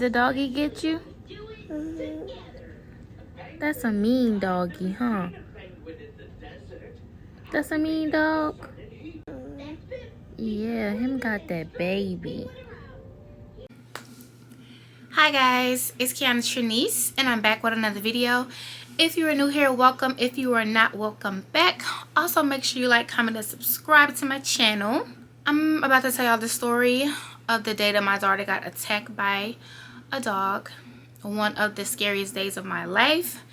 the doggy get you? That's a mean doggy, huh? That's a mean dog. Yeah, him got that baby. Hi guys, it's Kiana Trinice, and I'm back with another video. If you are new here, welcome. If you are not, welcome back. Also, make sure you like, comment, and subscribe to my channel. I'm about to tell y'all the story of the day that my daughter got attacked by a dog. One of the scariest days of my life.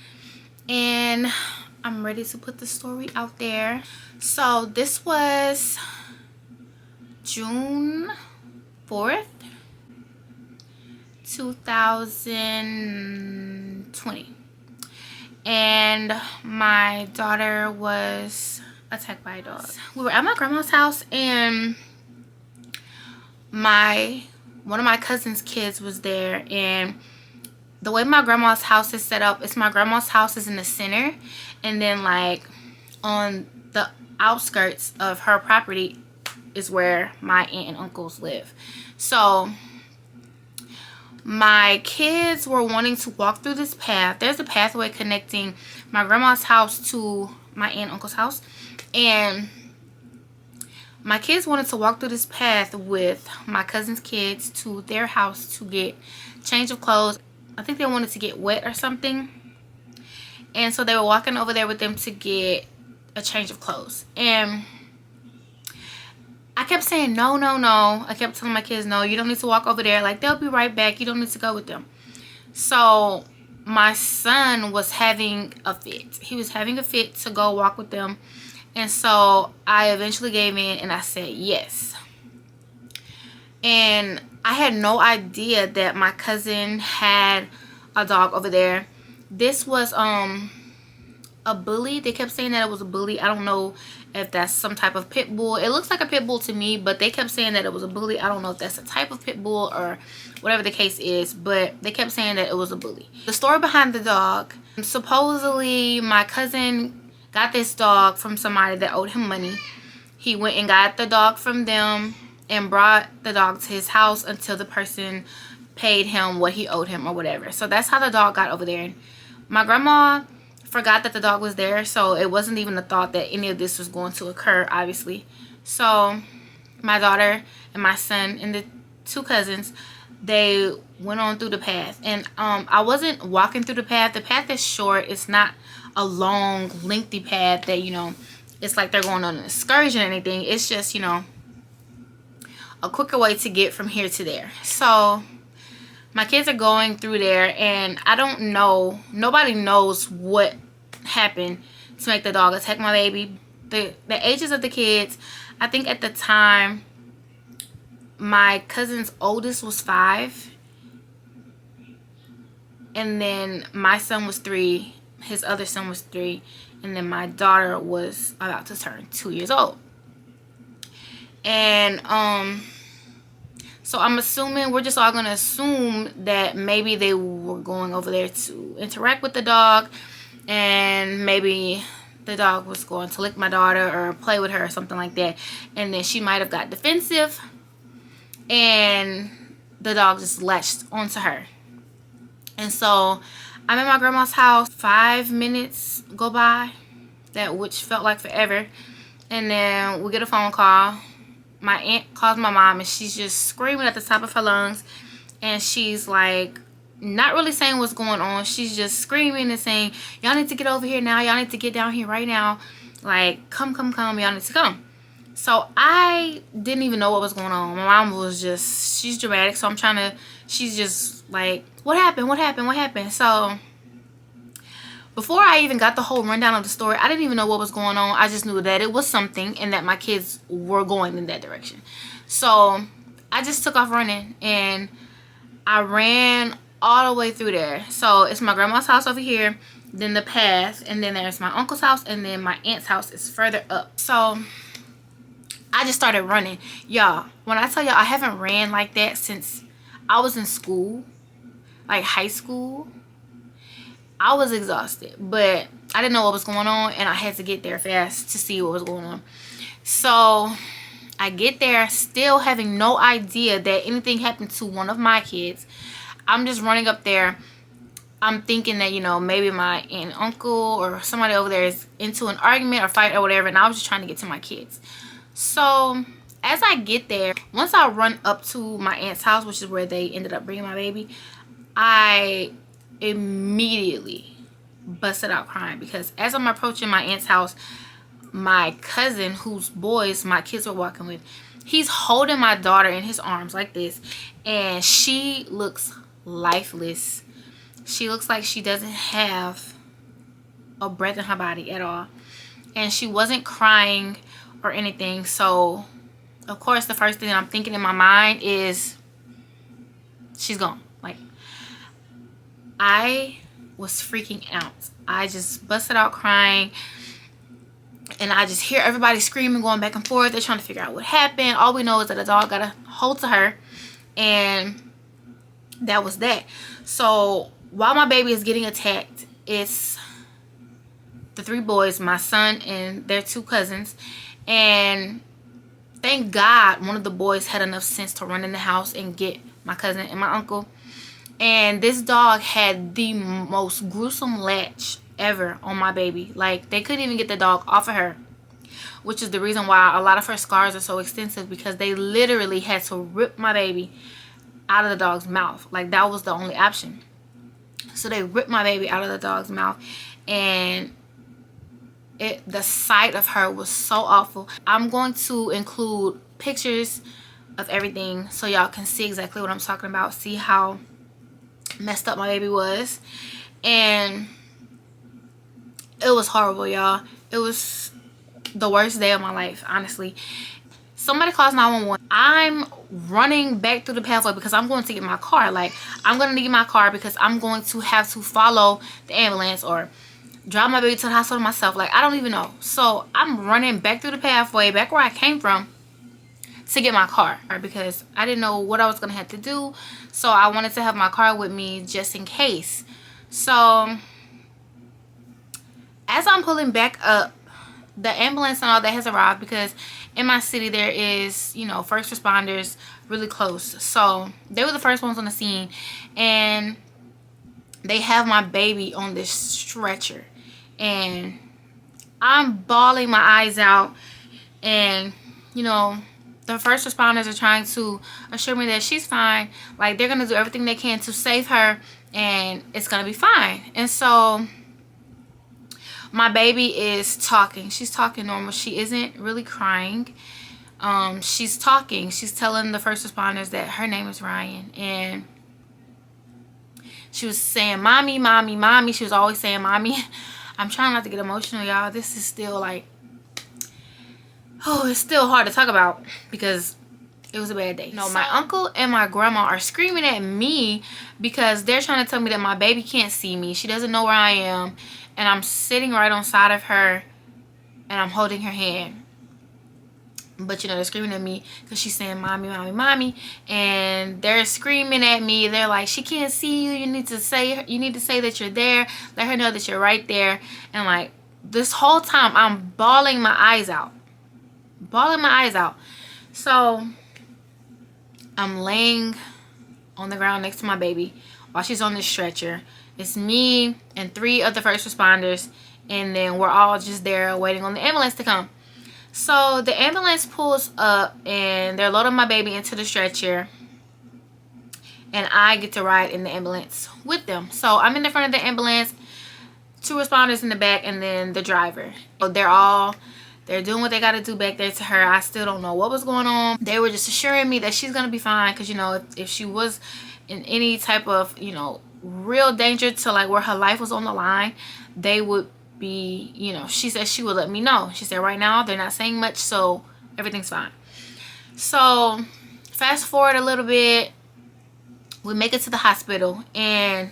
And I'm ready to put the story out there. So this was June 4th, 2020. And my daughter was attacked by a dog. We were at my grandma's house, and one of my cousin's kids was there. And the way my grandma's house is set up, it's my grandma's house is in the center, and then like on the outskirts of her property is where my aunt and uncles live. So my kids were wanting to walk through this path. There's a pathway connecting my grandma's house to my aunt and uncle's house, and my kids wanted to walk through this path with my cousin's kids to their house to get change of clothes. I think they wanted to get wet or something, and so they were walking over there with them to get a change of clothes. And I kept saying no, no, no. I kept telling my kids, no, you don't need to walk over there, like they'll be right back, you don't need to go with them. So my son was having a fit. He was having a fit to go walk with them, and so I eventually gave in and I said yes. And I had no idea that my cousin had a dog over there. This was a bully. They kept saying that it was a bully. I don't know if that's some type of pit bull. It looks like a pit bull to me, but they kept saying that it was a bully. I don't know if that's a type of pit bull or whatever the case is, but they kept saying that it was a bully. The story behind the dog, supposedly my cousin got this dog from somebody that owed him money. He went and got the dog from them and brought the dog to his house until the person paid him what he owed him or whatever. So that's how the dog got over there. My grandma forgot that the dog was there, so it wasn't even a thought that any of this was going to occur, obviously. So my daughter and my son and the two cousins, they went on through the path. And I wasn't walking through the path. The path is short. It's not a long, lengthy path that, you know, it's like they're going on an excursion or anything. It's just, you know, a quicker way to get from here to there. So my kids are going through there, and I don't know, nobody knows what happened to make the dog attack my baby. The ages of the kids, I think at the time my cousin's oldest was 5, and then my son was 3, his other son was 3, and then my daughter was about to turn 2 years old. And so I'm assuming, we're just all gonna assume that maybe they were going over there to interact with the dog, and maybe the dog was going to lick my daughter or play with her or something like that, and then she might have got defensive and the dog just latched onto her. And so I'm at my grandma's house. 5 minutes go by, which felt like forever, and then we get a phone call. My aunt calls my mom, and she's just screaming at the top of her lungs, and she's like not really saying what's going on. She's just screaming and saying, y'all need to get over here now, y'all need to get down here right now, like come, y'all need to come. So I didn't even know what was going on. My mom was just, she's dramatic, so she's just like, what happened? So before I even got the whole rundown of the story, I didn't even know what was going on. I just knew that it was something and that my kids were going in that direction. So I just took off running, and I ran all the way through there. So it's my grandma's house over here, then the path, and then there's my uncle's house, and then my aunt's house is further up. So I just started running. Y'all, when I tell y'all I haven't ran like that since I was in school, like high school, I was exhausted, but I didn't know what was going on, and I had to get there fast to see what was going on. So I get there still having no idea that anything happened to one of my kids. I'm just running up there. I'm thinking that, you know, maybe my aunt and uncle or somebody over there is into an argument or fight or whatever, and I was just trying to get to my kids. So as I get there, once I run up to my aunt's house, which is where they ended up bringing my baby, I immediately busted out crying, because as I'm approaching my aunt's house, my cousin, whose boys my kids were walking with, he's holding my daughter in his arms like this, and she looks lifeless. She looks like she doesn't have a breath in her body at all, and she wasn't crying or anything. So of course the first thing I'm thinking in my mind is she's gone. Like, I was freaking out. I just busted out crying, and I just hear everybody screaming, going back and forth. They're trying to figure out what happened. All we know is that a dog got a hold to her, and that was that. So while my baby is getting attacked, it's the 3 boys, my son and their 2 cousins, and thank God one of the boys had enough sense to run in the house and get my cousin and my uncle. And this dog had the most gruesome latch ever on my baby. Like, they couldn't even get the dog off of her, which is the reason why a lot of her scars are so extensive, because they literally had to rip my baby out of the dog's mouth. Like, that was the only option. So they ripped my baby out of the dog's mouth, and the sight of her was so awful. I'm going to include pictures of everything so y'all can see exactly what I'm talking about, see how messed up my baby was. And it was horrible, y'all. It was the worst day of my life, honestly. Somebody calls 911. I'm running back through the pathway because I'm going to get my car. Like, I'm going to need my car because I'm going to have to follow the ambulance or drive my baby to the hospital myself. Like, I don't even know. So I'm running back through the pathway, back where I came from, to get my car, because I didn't know what I was going to have to do. So I wanted to have my car with me just in case. So as I'm pulling back up, the ambulance and all that has arrived, because in my city there is, you know, first responders really close. So they were the first ones on the scene, and they have my baby on this stretcher, and I'm bawling my eyes out. And, you know, the first responders are trying to assure me that she's fine. Like, they're gonna do everything they can to save her, and it's gonna be fine. And so my baby is talking. She's talking normal. She isn't really crying. She's talking. She's telling the first responders that her name is Ryan, and she was saying, "Mommy, mommy, mommy." She was always saying, "Mommy." I'm trying not to get emotional, y'all. This is still like, oh, it's still hard to talk about because it was a bad day. No, my uncle and my grandma are screaming at me because they're trying to tell me that my baby can't see me. She doesn't know where I am, and I'm sitting right on side of her, and I'm holding her hand. But, you know, they're screaming at me because she's saying, "Mommy, mommy, mommy," and they're screaming at me. They're like, "She can't see you. You need to say that you're there. Let her know that you're right there." And, like, this whole time I'm bawling my eyes out. Bawling my eyes out. So I'm laying on the ground next to my baby while she's on this stretcher. It's me and 3 of the first responders, and then we're all just there waiting on the ambulance to come. So the ambulance pulls up, and they're loading my baby into the stretcher, and I get to ride in the ambulance with them. So I'm in the front of the ambulance, 2 responders in the back, and then the driver. So they're doing what they got to do back there to her. I still don't know what was going on. They were just assuring me that she's going to be fine, because, you know, if she was in any type of, you know, real danger to, like, where her life was on the line, they would be, you know, she said she would let me know. She said right now they're not saying much, so everything's fine. So fast forward a little bit, we make it to the hospital, and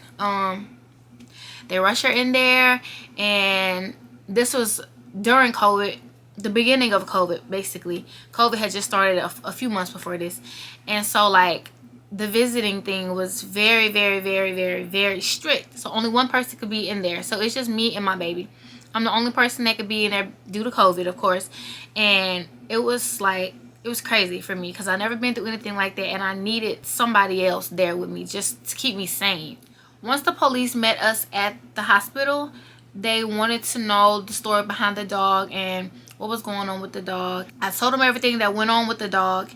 they rush her in there. And this was during COVID, the beginning of COVID. Basically, COVID had just started a few months before this, and so, like, the visiting thing was very, very, very, very, very strict. So only one person could be in there. So it's just me and my baby. I'm the only person that could be in there due to COVID, of course. And it was like it was crazy for me because I never been through anything like that, and I needed somebody else there with me just to keep me sane. Once the police met us at the hospital, they wanted to know the story behind the dog and what was going on with the dog. I told them everything that went on with the dog,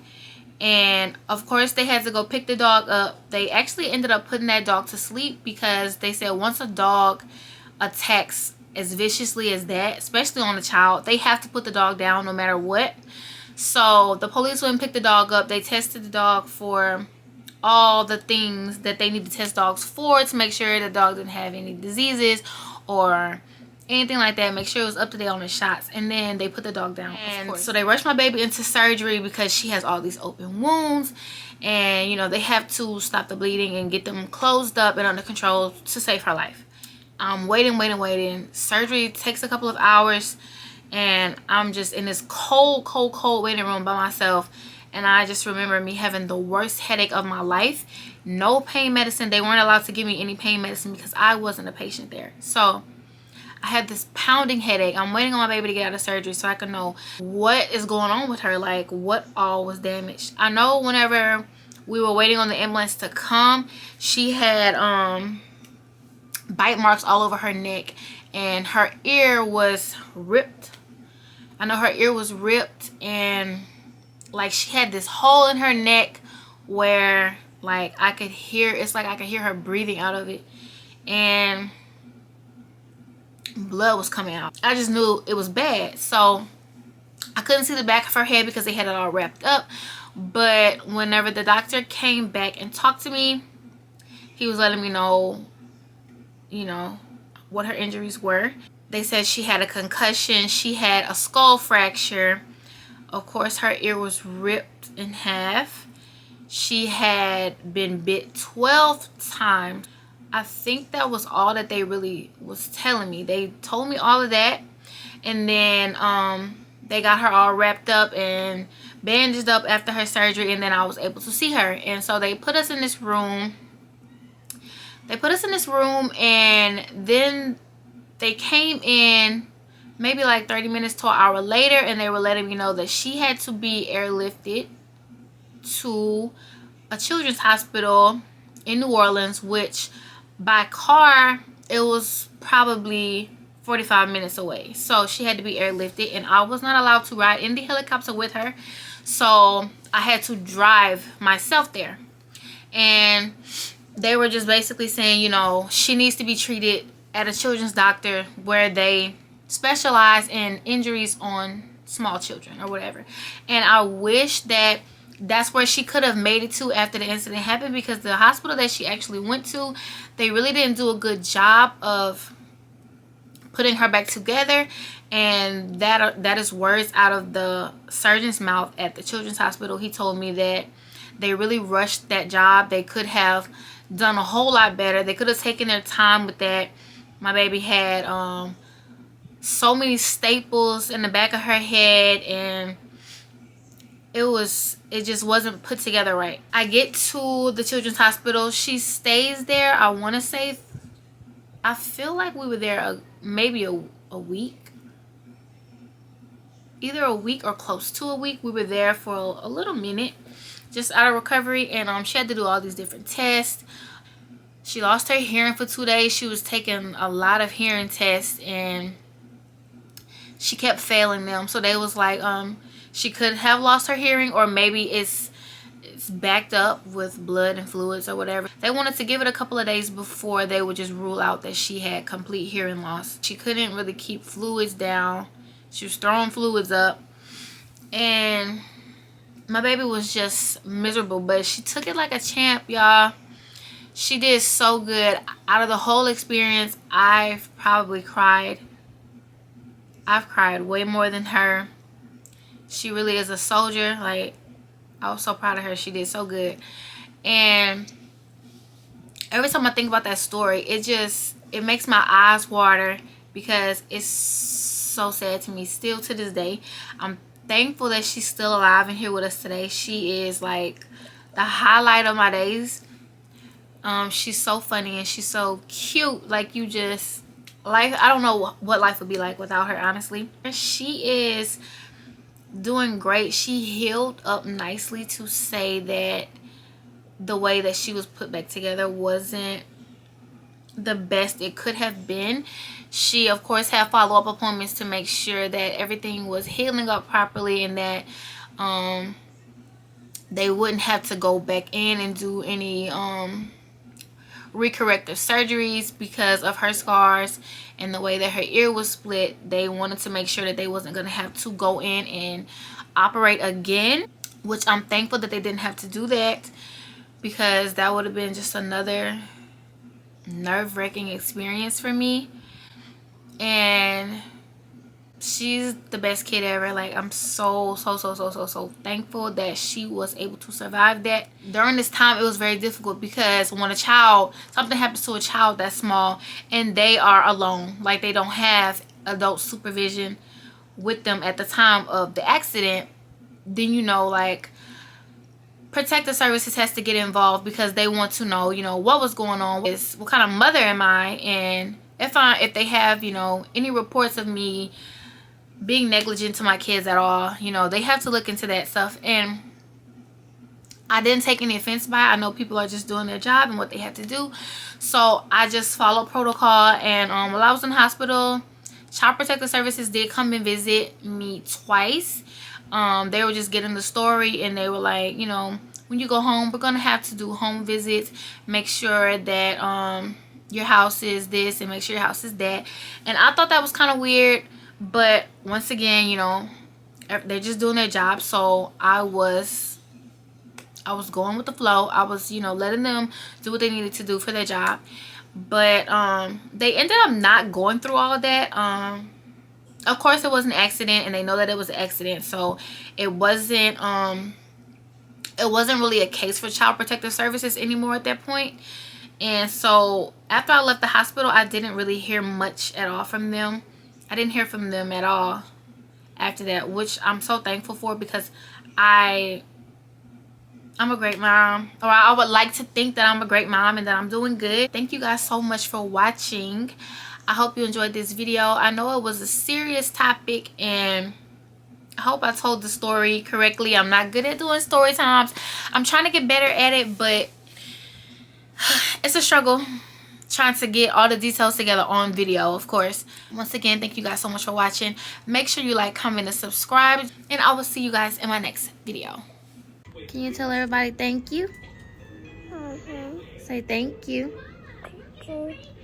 and of course they had to go pick the dog up. They actually ended up putting that dog to sleep because they said once a dog attacks as viciously as that, especially on a child, they have to put the dog down no matter what. So the police went and picked the dog up. They tested the dog for all the things that they need to test dogs for to make sure the dog didn't have any diseases or anything like that. Make sure it was up to date on the shots, and then they put the dog down. And so they rushed my baby into surgery because she has all these open wounds, and you know they have to stop the bleeding and get them closed up and under control to save her life. I'm waiting. Surgery takes a couple of hours, and I'm just in this cold waiting room by myself. And I just remember me having the worst headache of my life. No pain medicine. They weren't allowed to give me any pain medicine because I wasn't a patient there. So I had this pounding headache. I'm waiting on my baby to get out of surgery so I can know what is going on with her, like what all was damaged. I know whenever we were waiting on the ambulance to come, she had bite marks all over her neck, and her ear was ripped. I know her ear was ripped, and like she had this hole in her neck where like I could hear, it's like I could hear her breathing out of it, and blood was coming out. I just knew it was bad. So I couldn't see the back of her head because they had it all wrapped up. But whenever the doctor came back and talked to me, he was letting me know, you know, what her injuries were. They said she had a concussion, she had a skull fracture. Of course, her ear was ripped in half. She had been bit 12 times. I think that was all that they really was telling me. They told me all of that, and then they got her all wrapped up and bandaged up after her surgery, and then I was able to see her. And so they put us in this room. And then they came in maybe like 30 minutes to an hour later, and they were letting me know that she had to be airlifted to a children's hospital in New Orleans, which by car it was probably 45 minutes away. So she had to be airlifted, and I was not allowed to ride in the helicopter with her, so I had to drive myself there. And they were just basically saying, you know, she needs to be treated at a children's doctor where they specialize in injuries on small children or whatever. And I wish that that's where she could have made it to after the incident happened, because the hospital that she actually went to, they really didn't do a good job of putting her back together. And that is words out of the surgeon's mouth at the children's hospital. He told me that they really rushed that job. They could have done a whole lot better. They could have taken their time with that. My baby had so many staples in the back of her head, and it just wasn't put together right. I get to the children's hospital. She stays there, I want to say, I feel like we were there maybe a week. Either a week or close to a week. We were there for a little minute, just out of recovery, and she had to do all these different tests. She lost her hearing for 2 days. She was taking a lot of hearing tests, and she kept failing them. So they was like, she could have lost her hearing, or maybe it's backed up with blood and fluids or whatever. They wanted to give it a couple of days before they would just rule out that she had complete hearing loss. She couldn't really keep fluids down. She was throwing fluids up, and my baby was just miserable, but she took it like a champ, y'all. She did so good. Out of the whole experience, I've probably cried. I've cried way more than her. She really is a soldier. Like, I was so proud of her. She did so good. And every time I think about that story, it makes my eyes water, because it's so sad to me still to this day. I'm thankful that she's still alive and here with us today. She is like the highlight of my days. She's so funny and she's so cute. Like, you just, like, I don't know what life would be like without her, honestly. She is doing great. She healed up nicely, to say that the way that she was put back together wasn't the best it could have been. She of course had follow-up appointments to make sure that everything was healing up properly, and that they wouldn't have to go back in and do any recorrective surgeries because of her scars and the way that her ear was split. They wanted to make sure that they wasn't going to have to go in and operate again, which I'm thankful that they didn't have to do that, because that would have been just another nerve-wracking experience for me. And she's the best kid ever. Like, I'm so thankful that she was able to survive that. During this time, it was very difficult, because when something happens to a child that's small and they are alone, like they don't have adult supervision with them at the time of the accident, then, you know, like, protective services has to get involved, because they want to know, you know, what was going on, what kind of mother am I, and if they have, you know, any reports of me being negligent to my kids at all, you know, they have to look into that stuff. And I didn't take any offense by it. I know people are just doing their job and what they have to do, so I just followed protocol. And while I was in the hospital, Child Protective Services did come and visit me twice. They were just getting the story, and they were like, you know, when you go home, we're gonna have to do home visits, make sure that your house is this and make sure your house is that. And I thought that was kind of weird, but once again, you know, they're just doing their job. So I was going with the flow. I was, you know, letting them do what they needed to do for their job. But they ended up not going through all of that. Of course, it was an accident, and they know that it was an accident, so it wasn't really a case for Child Protective Services anymore at that point. And so after I left the hospital, I didn't really hear much at all from them. I didn't hear from them at all after that, which I'm so thankful for, because I'm a great mom, or I would like to think that I'm a great mom and that I'm doing good. Thank you guys so much for watching. I hope you enjoyed this video. I know it was a serious topic, and I hope I told the story correctly. I'm not good at doing story times. I'm trying to get better at it, but it's a struggle trying to get all the details together on video, of course. Once again, thank you guys so much for watching. Make sure you like, comment, and subscribe, and I will see you guys in my next video. Can you tell everybody thank you? Say thank you. Thank you.